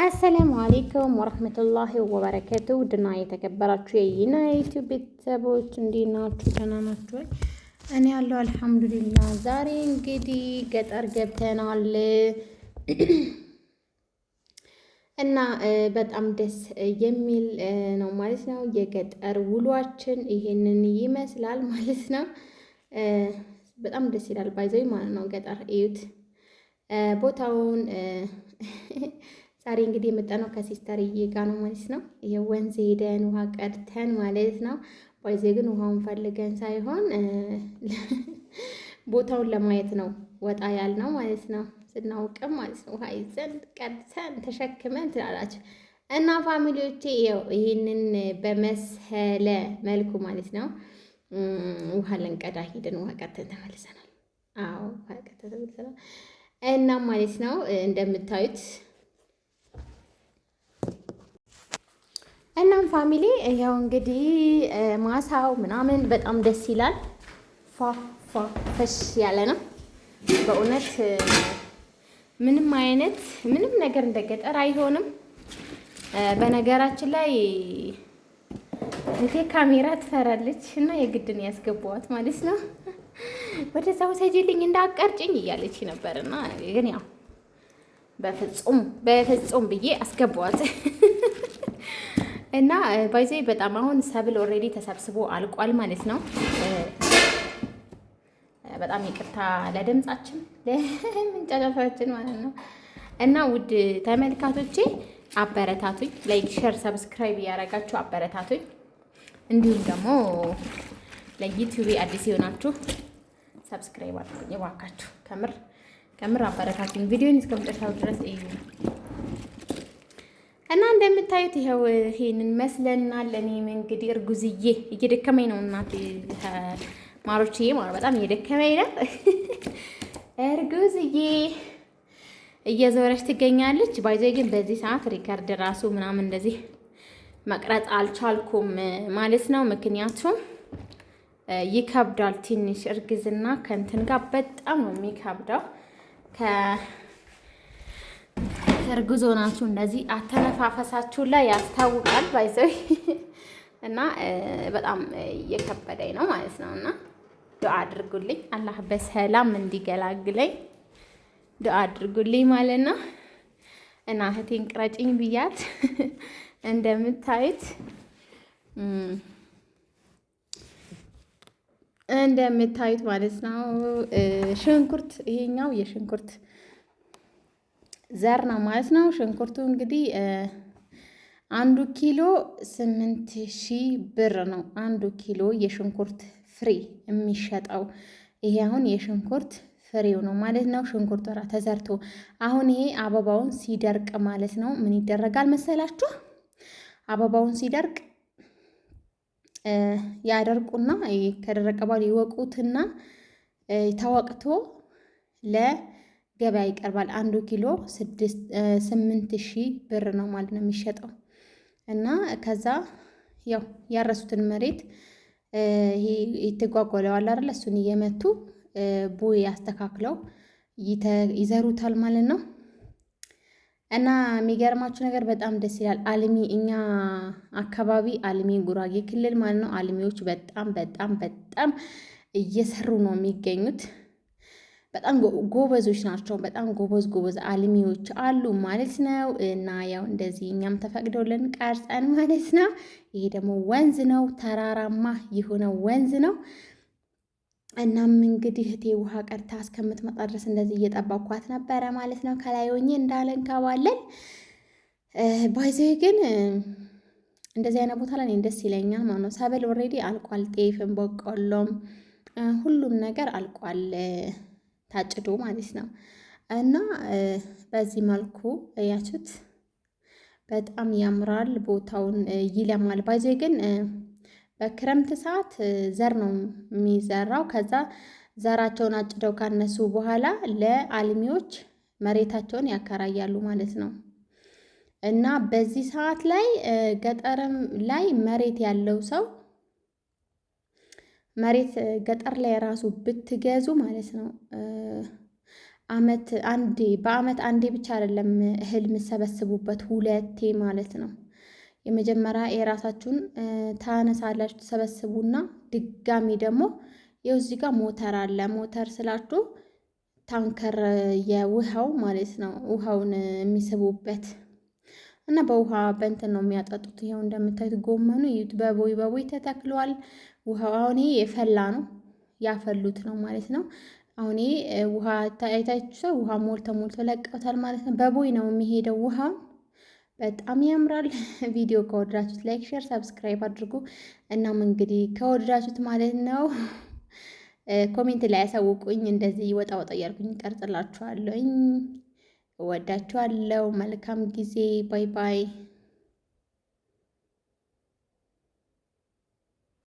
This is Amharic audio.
አሰላሙ አሌይኩም ወረህመቱላሂ ወበረከቱ። ውድና የተከበራችሁ የይና የዩቲዩብ ቤተሰቦች እንዴት ናችሁ? ደህና ናችሁ ወይ? እኔ ያለው አልሐምዱሊላህ። ዛሬ እንግዲህ ገጠር ገብተናል እና በጣም ደስ የሚል ነው ማለት ነው። የገጠር ውሏችን ይሄንን ይመስላል ማለት ነው። በጣም ደስ ይላል ባይዘይ ማለት ነው። ገጠር እዩት ቦታውን። ዛሬ እንግዲህ የመጣነው ከሲስተርዬ ጋር ነው ማለት ነው። ይሄ ወንዝ ሄደን ውሃ ቀድተን ማለት ነው። ባይዜ ግን ውሃውን ፈልገን ሳይሆን ቦታውን ለማየት ነው ወጣ ያልነው ማለት ነው። ስናውቅም ማለት ነው ውሃ ይዘን ቀድተን ተሸክመን ትላላችሁ እና ፋሚሊዎቼ ያው ይሄንን በመሰለ መልኩ ማለት ነው ውሃ ለንቀዳ ሄደን ውሃ ቀድተን ተመልሰናል። አዎ ውሃ ቀድተን ተመልሰናል እና ማለት ነው እንደምታዩት እናም ፋሚሊ ያው እንግዲህ ማሳው ምናምን በጣም ደስ ይላል። ፈሽ ያለ ነው በእውነት ምንም ነገር እንደ ገጠር አይሆንም። በነገራችን ላይ እቴ ካሜራ ትፈራለች እና የግድን ያስገባዋት ማለት ነው። ወደዛው ሰጂልኝ እንዳቀርጭኝ እያለች ነበርና ግን ያው በፍጹም ብዬ አስገባዋት። እና ባይዜ በጣም አሁን ሰብል ኦልሬዲ ተሰብስቦ አልቋል ማለት ነው። በጣም ይቅርታ ለድምጻችን ለምንጫጫታችን ማለት ነው። እና ውድ ተመልካቾቼ አበረታቱኝ፣ ላይክ፣ ሼር፣ ሰብስክራይብ እያደረጋችሁ አበረታቱኝ። እንዲሁም ደግሞ ለዩቲዩብ አዲስ የሆናችሁ ሰብስክራይብ አድርጉኝ እባካችሁ። ከምር አበረታቱኝ። ቪዲዮን እስከመጨረሻው ድረስ እዩ። እና እንደምታዩት ይኸው ይሄንን መስለናል። እኔም እንግዲህ እርጉዝዬ እየደከመኝ ነው እናቴ ማሮችዬ ማለት በጣም እየደከመኝ ነው። እርጉዝዬ እየዞረች ትገኛለች። ባይዘይ ግን በዚህ ሰዓት ሪከርድ ራሱ ምናምን እንደዚህ መቅረጽ አልቻልኩም ማለት ነው። ምክንያቱም ይከብዳል ትንሽ እርግዝና ከእንትን ጋር በጣም ነው የሚከብደው። እርጉዝ ሆናችሁ እንደዚህ አተነፋፈሳችሁ ላይ ያስታውቃል ባይዘይ እና በጣም እየከበደኝ ነው ማለት ነው። እና ዱአ አድርጉልኝ አላህ በሰላም እንዲገላግለኝ ዱአ አድርጉልኝ ማለት ነው። እና እህቴን ቅረጭኝ ብያት እንደምታዩት ማለት ነው። ሽንኩርት ይሄኛው የሽንኩርት ዘር ነው ማለት ነው። ሽንኩርቱ እንግዲህ 1 ኪሎ 8000 ብር ነው። 1 ኪሎ የሽንኩርት ፍሬ የሚሸጠው ይሄ አሁን የሽንኩርት ፍሬው ነው ማለት ነው። ሽንኩርቱ ተዘርቶ አሁን ይሄ አበባውን ሲደርቅ ማለት ነው ምን ይደረጋል መሰላችሁ? አበባውን ሲደርቅ ያደርቁና ከደረቀ በኋላ ይወቁትና ተወቅቶ ገበያ ይቀርባል። 1 ኪሎ 8000 ብር ነው ማለት ነው የሚሸጠው። እና ከዛ ያው ያረሱትን መሬት ይሄ የተጓጓለው አለ አይደል? እሱን እየመቱ ቦይ ያስተካክለው ይዘሩታል ማለት ነው። እና የሚገርማችሁ ነገር በጣም ደስ ይላል። አልሚ እኛ አካባቢ አልሚ ጉራጌ ክልል ማለት ነው። አልሚዎች በጣም እየሰሩ ነው የሚገኙት። በጣም ጎበዞች ናቸው። በጣም ጎበዝ አልሚዎች አሉ ማለት ነው። እና ያው እንደዚህ እኛም ተፈቅዶልን ቀርጸን ማለት ነው። ይሄ ደግሞ ወንዝ ነው፣ ተራራማ የሆነ ወንዝ ነው። እናም እንግዲህ እህቴ ውሃ ቀድታ እስከምትመጣ ድረስ እንደዚህ እየጠበኳት ነበረ ማለት ነው። ከላይ ሆኜ እንዳለንከባለን ባይዘይ ግን እንደዚህ አይነት ቦታ ላይ ደስ ይለኛል ማለት ነው። ሰብል ኦልሬዲ አልቋል። ጤፍም በቆሎም ሁሉም ነገር አልቋል ታጭዶ ማለት ነው። እና በዚህ መልኩ ያችሁት በጣም ያምራል። ቦታውን ይለማል። ባይዘይ ግን በክረምት ሰዓት ዘር ነው የሚዘራው። ከዛ ዘራቸውን አጭደው ካነሱ በኋላ ለአልሚዎች መሬታቸውን ያከራያሉ ማለት ነው። እና በዚህ ሰዓት ላይ ገጠርም ላይ መሬት ያለው ሰው መሬት ገጠር ላይ ራሱ ብትገዙ ማለት ነው በአመት አንዴ ብቻ አይደለም እህል የምሰበስቡበት፣ ሁለቴ ማለት ነው። የመጀመሪያ የራሳችሁን ታነሳላችሁ ተሰበስቡና ድጋሚ ደግሞ ይኸው እዚህ ጋር ሞተር አለ። ሞተር ስላችሁ ታንከር የውሃው ማለት ነው፣ ውሃውን የሚስቡበት እና በውሃ በእንትን ነው የሚያጠጡት። ይኸው እንደምታዩት ጎመኑ እዩት፣ በቦይ ተተክሏል። ውሃው አሁን ይሄ የፈላ ነው፣ ያፈሉት ነው ማለት ነው። አሁን ይሄ ውሃ አይታችሁ ውሃ ሞልቶ ለቀውታል ማለት ነው። በቦይ ነው የሚሄደው ውሃ። በጣም ያምራል። ቪዲዮ ከወደዳችሁት ላይክ፣ ሼር፣ ሰብስክራይብ አድርጉ። እናም እንግዲህ ከወደዳችሁት ማለት ነው ኮሜንት ላይ ያሳውቁኝ። እንደዚህ ወጣ እያልኩኝ ቀርጽላችኋለሁኝ። እወዳችኋለሁ። መልካም ጊዜ። ባይ ባይ።